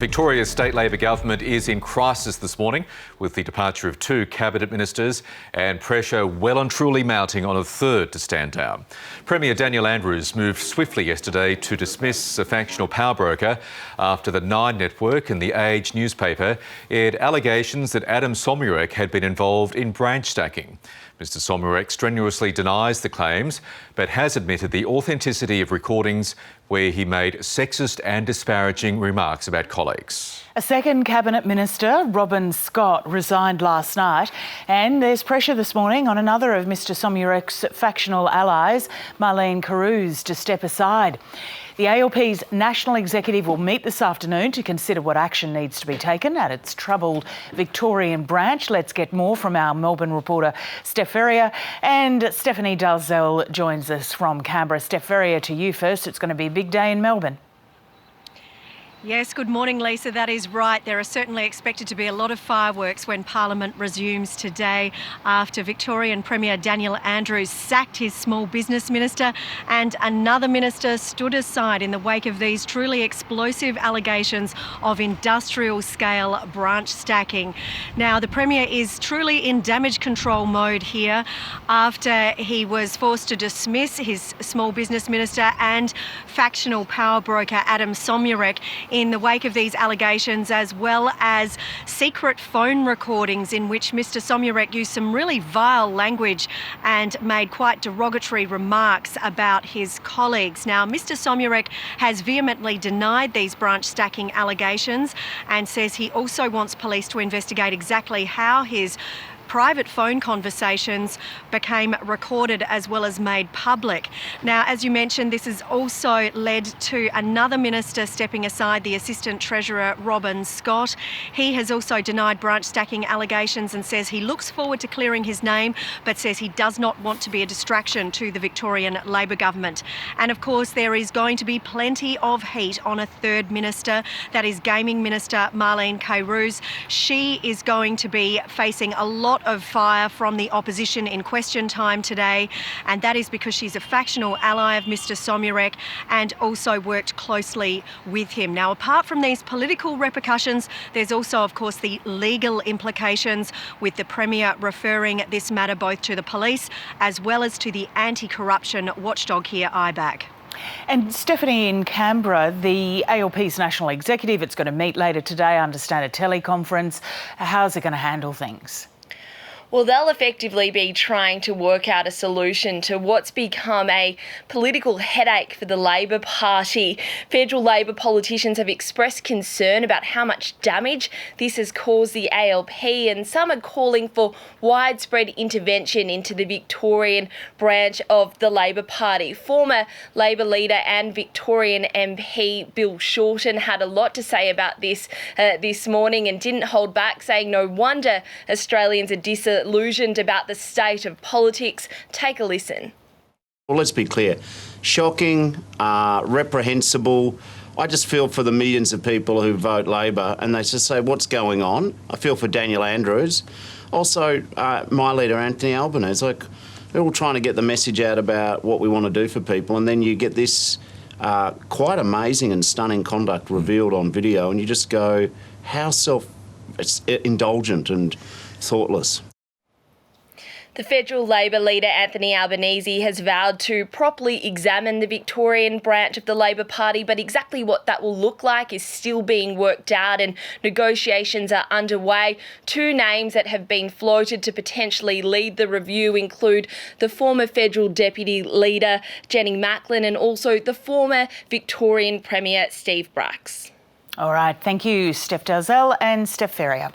Victoria's state Labor government is in crisis this morning with the departure of 2 cabinet ministers and pressure well and truly mounting on a third to stand down. Premier Daniel Andrews moved swiftly yesterday to dismiss a factional power broker after the Nine Network and the Age newspaper aired allegations that Adam Somyurek had been involved in branch stacking. Mr Somyurek strenuously denies the claims but has admitted the authenticity of recordings where he made sexist and disparaging remarks about colleagues. A second cabinet minister, Robin Scott, resigned last night, and there's pressure this morning on another of Mr Somyurek's factional allies, Marlene Carruthers, to step aside. The ALP's national executive will meet this afternoon to consider what action needs to be taken at its troubled Victorian branch. Let's get more from our Melbourne reporter, Steph Ferrier. And Stephanie Dalzell joins us from Canberra. Steph Ferrier, to you first. It's going to be a big day in Melbourne. Yes, good morning, Lisa. That is right. There are certainly expected to be a lot of fireworks when Parliament resumes today after Victorian Premier Daniel Andrews sacked his small business minister and another minister stood aside in the wake of these truly explosive allegations of industrial-scale branch stacking. Now, the Premier is truly in damage control mode here after he was forced to dismiss his small business minister and factional power broker Adam Somyurek in the wake of these allegations, as well as secret phone recordings in which Mr Somyurek used some really vile language and made quite derogatory remarks about his colleagues. Now, Mr Somyurek has vehemently denied these branch stacking allegations and says he also wants police to investigate exactly how his private phone conversations became recorded as well as made public. Now, as you mentioned, this has also led to another minister stepping aside, the Assistant Treasurer, Robin Scott. He has also denied branch stacking allegations and says he looks forward to clearing his name, but says he does not want to be a distraction to the Victorian Labor government. And of course, there is going to be plenty of heat on a third minister, that is Gaming Minister Marlene Carruthers. She is going to be facing a lot of fire from the opposition in question time today, and that is because she's a factional ally of Mr Somyurek and also worked closely with him. Now, apart from these political repercussions, there's also, of course, the legal implications, with the Premier referring this matter both to the police as well as to the anti-corruption watchdog here, IBAC. And Stephanie, in Canberra, the ALP's national executive, it's going to meet later today, I understand a teleconference. How's it going to handle things? Well, they'll effectively be trying to work out a solution to what's become a political headache for the Labor Party. Federal Labor politicians have expressed concern about how much damage this has caused the ALP, and some are calling for widespread intervention into the Victorian branch of the Labor Party. Former Labor leader and Victorian MP Bill Shorten had a lot to say about this this morning and didn't hold back, saying no wonder Australians are disillusioned about the state of politics. Take a listen. Well, let's be clear. Shocking, reprehensible. I just feel for the millions of people who vote Labor and they just say, what's going on? I feel for Daniel Andrews. Also, my leader, Anthony Albanese. Like, we're all trying to get the message out about what we want to do for people, and then you get this quite amazing and stunning conduct revealed on video, and you just go, how self-indulgent and thoughtless. The federal Labor leader Anthony Albanese has vowed to properly examine the Victorian branch of the Labor Party, but exactly what that will look like is still being worked out and negotiations are underway. 2 names that have been floated to potentially lead the review include the former federal deputy leader Jenny Macklin and also the former Victorian Premier Steve Bracks. All right, thank you, Steph Dalzell and Steph Ferrier.